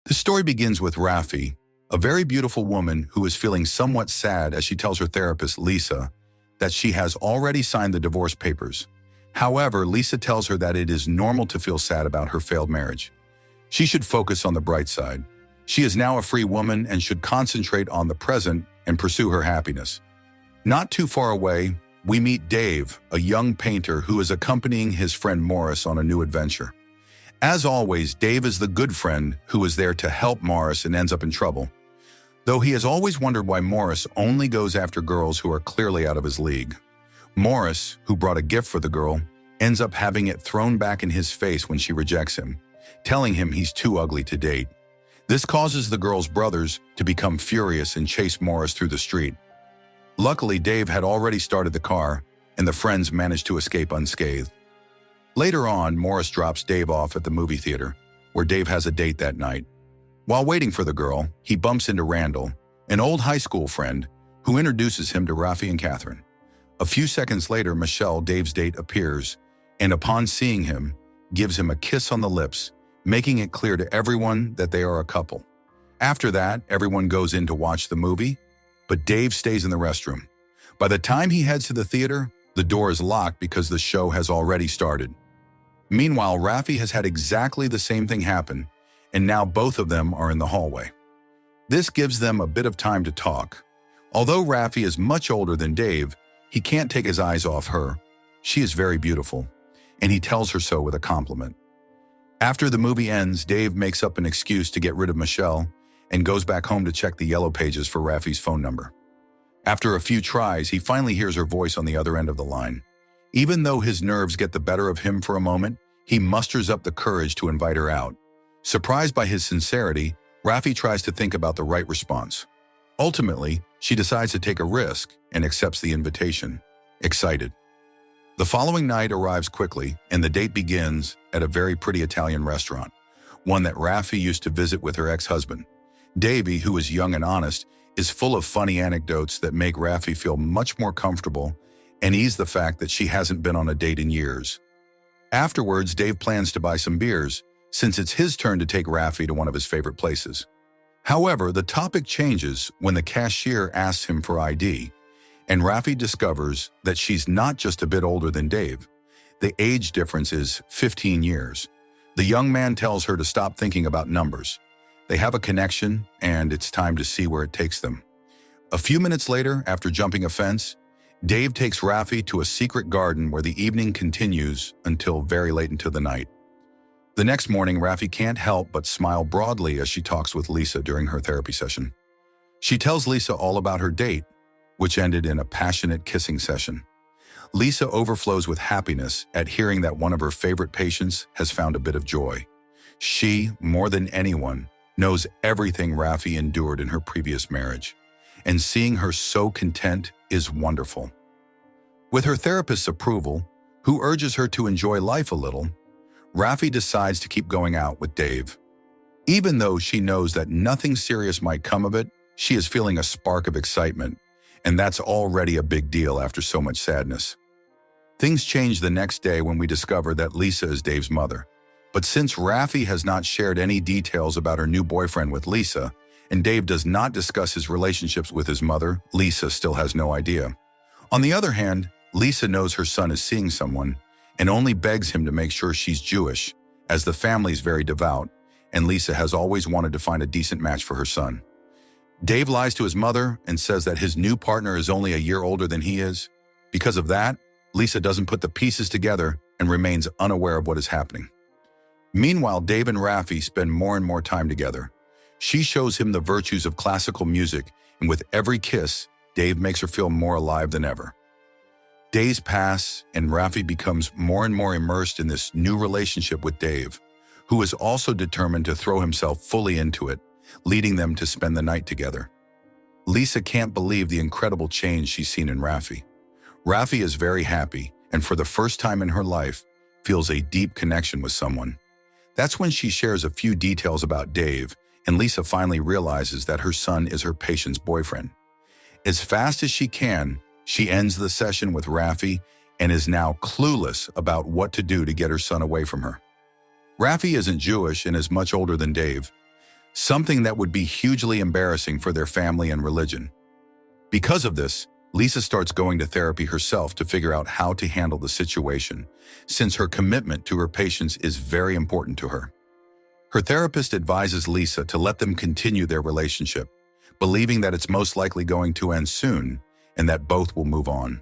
The story begins with Rafi, a very beautiful woman who is feeling somewhat sad as she tells her therapist, Lisa, that she has already signed the divorce papers. However, Lisa tells her that it is normal to feel sad about her failed marriage. She should focus on the bright side. She is now a free woman and should concentrate on the present and pursue her happiness. Not too far away, we meet Dave, a young painter who is accompanying his friend Morris on a new adventure. As always, Dave is the good friend who is there to help Morris and ends up in trouble, though he has always wondered why Morris only goes after girls who are clearly out of his league. Morris, who brought a gift for the girl, ends up having it thrown back in his face when she rejects him, telling him he's too ugly to date. This causes the girl's brothers to become furious and chase Morris through the street. Luckily, Dave had already started the car, and the friends managed to escape unscathed. Later on, Morris drops Dave off at the movie theater, where Dave has a date that night. While waiting for the girl, he bumps into Randall, an old high school friend, who introduces him to Rafi and Catherine. A few seconds later, Michelle, Dave's date, appears, and upon seeing him, gives him a kiss on the lips, making it clear to everyone that they are a couple. After that, everyone goes in to watch the movie, but Dave stays in the restroom. By the time he heads to the theater, the door is locked because the show has already started. Meanwhile, Rafi has had exactly the same thing happen, and now both of them are in the hallway. This gives them a bit of time to talk. Although Rafi is much older than Dave, he can't take his eyes off her. She is very beautiful, and he tells her so with a compliment. After the movie ends, Dave makes up an excuse to get rid of Michelle and goes back home to check the yellow pages for Rafi's phone number. After a few tries, he finally hears her voice on the other end of the line. Even though his nerves get the better of him for a moment, he musters up the courage to invite her out. Surprised by his sincerity, Rafi tries to think about the right response. Ultimately, she decides to take a risk and accepts the invitation, excited. The following night arrives quickly, and the date begins at a very pretty Italian restaurant, one that Rafi used to visit with her ex-husband. Davey, who is young and honest, is full of funny anecdotes that make Rafi feel much more comfortable and ease the fact that she hasn't been on a date in years. Afterwards, Dave plans to buy some beers, since it's his turn to take Rafi to one of his favorite places. However, the topic changes when the cashier asks him for ID, and Rafi discovers that she's not just a bit older than Dave. The age difference is 15 years. The young man tells her to stop thinking about numbers. They have a connection, and it's time to see where it takes them. A few minutes later, after jumping a fence, Dave takes Rafi to a secret garden where the evening continues until very late into the night. The next morning, Rafi can't help but smile broadly as she talks with Lisa during her therapy session. She tells Lisa all about her date, which ended in a passionate kissing session. Lisa overflows with happiness at hearing that one of her favorite patients has found a bit of joy. She, more than anyone, knows everything Rafi endured in her previous marriage, and seeing her so content is wonderful. With her therapist's approval, who urges her to enjoy life a little, Rafi decides to keep going out with Dave. Even though she knows that nothing serious might come of it, she is feeling a spark of excitement, and that's already a big deal after so much sadness. Things change the next day when we discover that Lisa is Dave's mother. But since Rafi has not shared any details about her new boyfriend with Lisa, and Dave does not discuss his relationships with his mother, Lisa still has no idea. On the other hand, Lisa knows her son is seeing someone and only begs him to make sure she's Jewish, as the family is very devout, and Lisa has always wanted to find a decent match for her son. Dave lies to his mother and says that his new partner is only a year older than he is. Because of that, Lisa doesn't put the pieces together and remains unaware of what is happening. Meanwhile, Dave and Rafi spend more and more time together. She shows him the virtues of classical music, and with every kiss, Dave makes her feel more alive than ever. Days pass, and Rafi becomes more and more immersed in this new relationship with Dave, who is also determined to throw himself fully into it, leading them to spend the night together. Lisa can't believe the incredible change she's seen in Rafi. Rafi is very happy, and for the first time in her life, feels a deep connection with someone. That's when she shares a few details about Dave, and Lisa finally realizes that her son is her patient's boyfriend. As fast as she can, she ends the session with Rafi and is now clueless about what to do to get her son away from her. Rafi isn't Jewish and is much older than Dave, something that would be hugely embarrassing for their family and religion. Because of this, Lisa starts going to therapy herself to figure out how to handle the situation, since her commitment to her patients is very important to her. Her therapist advises Lisa to let them continue their relationship, believing that it's most likely going to end soon and that both will move on.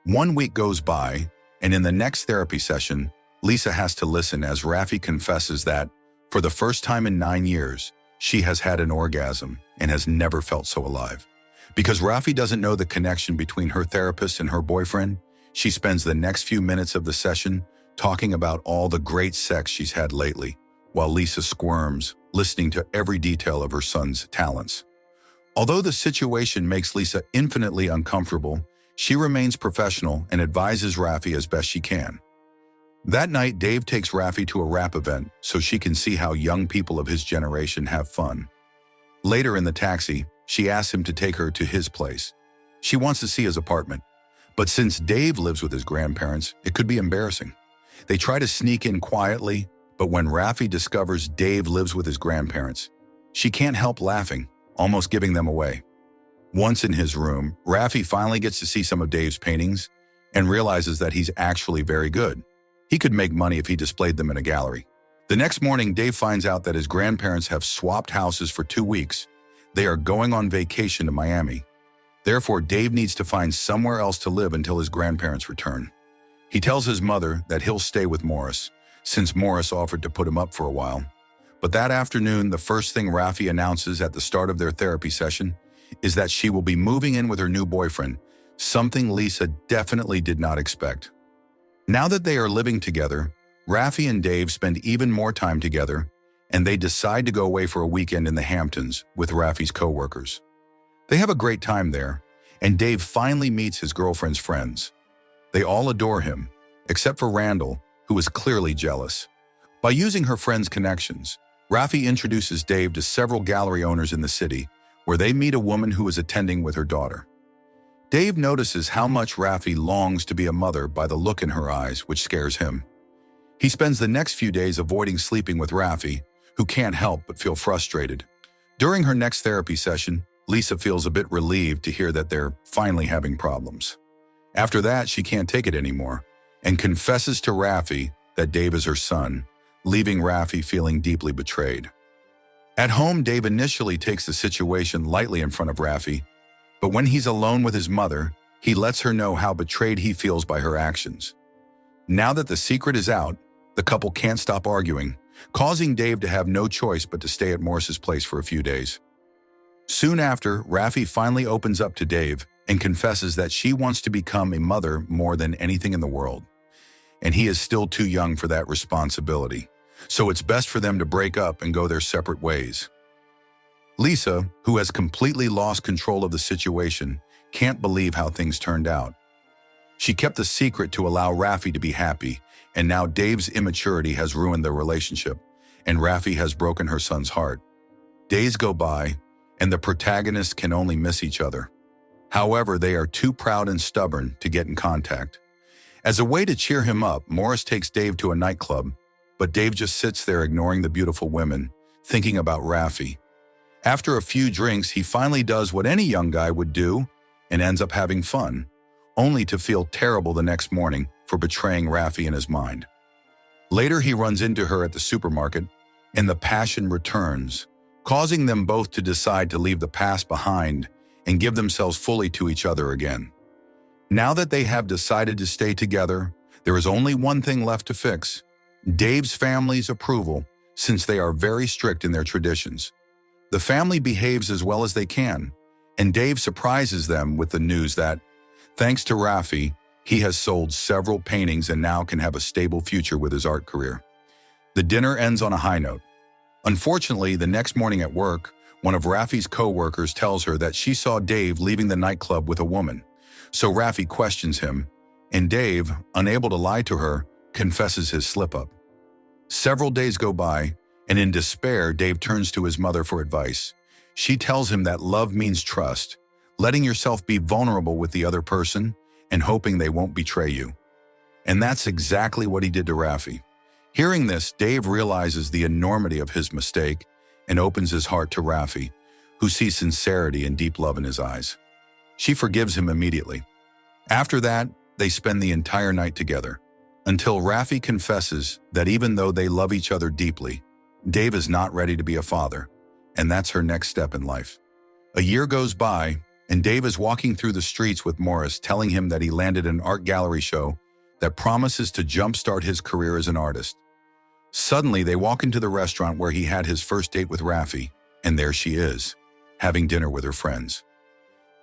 1 week goes by, and in the next therapy session, Lisa has to listen as Rafi confesses that, for the first time in 9 years, she has had an orgasm and has never felt so alive. Because Rafi doesn't know the connection between her therapist and her boyfriend, she spends the next few minutes of the session talking about all the great sex she's had lately, while Lisa squirms, listening to every detail of her son's talents. Although the situation makes Lisa infinitely uncomfortable, she remains professional and advises Rafi as best she can. That night, Dave takes Rafi to a rap event so she can see how young people of his generation have fun. Later in the taxi, she asks him to take her to his place. She wants to see his apartment, but since Dave lives with his grandparents, it could be embarrassing. They try to sneak in quietly, but when Rafi discovers Dave lives with his grandparents, she can't help laughing, almost giving them away. Once in his room, Rafi finally gets to see some of Dave's paintings and realizes that he's actually very good. He could make money if he displayed them in a gallery. The next morning, Dave finds out that his grandparents have swapped houses for 2 weeks. They are going on vacation to Miami. Therefore, Dave needs to find somewhere else to live until his grandparents return. He tells his mother that he'll stay with Morris, since Morris offered to put him up for a while. But that afternoon, the first thing Rafi announces at the start of their therapy session is that she will be moving in with her new boyfriend, something Lisa definitely did not expect. Now that they are living together, Rafi and Dave spend even more time together, and they decide to go away for a weekend in the Hamptons with Rafi's co-workers. They have a great time there, and Dave finally meets his girlfriend's friends. They all adore him, except for Randall, who is clearly jealous. By using her friends' connections, Rafi introduces Dave to several gallery owners in the city, where they meet a woman who is attending with her daughter. Dave notices how much Rafi longs to be a mother by the look in her eyes, which scares him. He spends the next few days avoiding sleeping with Rafi, who can't help but feel frustrated. During her next therapy session, Lisa feels a bit relieved to hear that they're finally having problems. After that, she can't take it anymore and confesses to Rafi that Dave is her son, leaving Rafi feeling deeply betrayed. At home, Dave initially takes the situation lightly in front of Rafi, but when he's alone with his mother, he lets her know how betrayed he feels by her actions. Now that the secret is out, the couple can't stop arguing, causing Dave to have no choice but to stay at Morris's place for a few days. Soon after, Rafi finally opens up to Dave and confesses that she wants to become a mother more than anything in the world. And he is still too young for that responsibility, so it's best for them to break up and go their separate ways. Lisa, who has completely lost control of the situation, can't believe how things turned out. She kept the secret to allow Rafi to be happy, and now Dave's immaturity has ruined their relationship, and Rafi has broken her son's heart. Days go by, and the protagonists can only miss each other. However, they are too proud and stubborn to get in contact. As a way to cheer him up, Morris takes Dave to a nightclub, but Dave just sits there ignoring the beautiful women, thinking about Rafi. After a few drinks, he finally does what any young guy would do and ends up having fun, only to feel terrible the next morning for betraying Rafi in his mind. Later, he runs into her at the supermarket, and the passion returns, causing them both to decide to leave the past behind and give themselves fully to each other again. Now that they have decided to stay together, there is only one thing left to fix: Dave's family's approval, since they are very strict in their traditions. The family behaves as well as they can, and Dave surprises them with the news that, thanks to Rafi, he has sold several paintings and now can have a stable future with his art career. The dinner ends on a high note. Unfortunately, the next morning at work, one of Rafi's co-workers tells her that she saw Dave leaving the nightclub with a woman. So Rafi questions him, and Dave, unable to lie to her, confesses his slip-up. Several days go by, and in despair, Dave turns to his mother for advice. She tells him that love means trust, letting yourself be vulnerable with the other person, and hoping they won't betray you. And that's exactly what he did to Rafi. Hearing this, Dave realizes the enormity of his mistake and opens his heart to Rafi, who sees sincerity and deep love in his eyes. She forgives him immediately. After that, they spend the entire night together, until Rafi confesses that even though they love each other deeply, Dave is not ready to be a father, and that's her next step in life. A year goes by, and Dave is walking through the streets with Morris, telling him that he landed an art gallery show that promises to jumpstart his career as an artist. Suddenly, they walk into the restaurant where he had his first date with Rafi, and there she is, having dinner with her friends.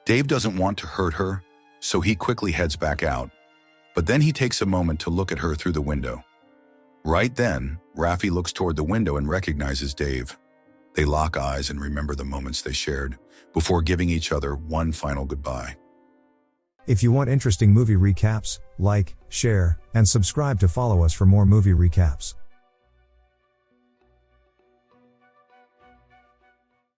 Dave doesn't want to hurt her, so he quickly heads back out, but then he takes a moment to look at her through the window. Right then, Rafi looks toward the window and recognizes Dave. They lock eyes and remember the moments they shared, before giving each other one final goodbye. If you want interesting movie recaps, like, share, and subscribe to follow us for more movie recaps.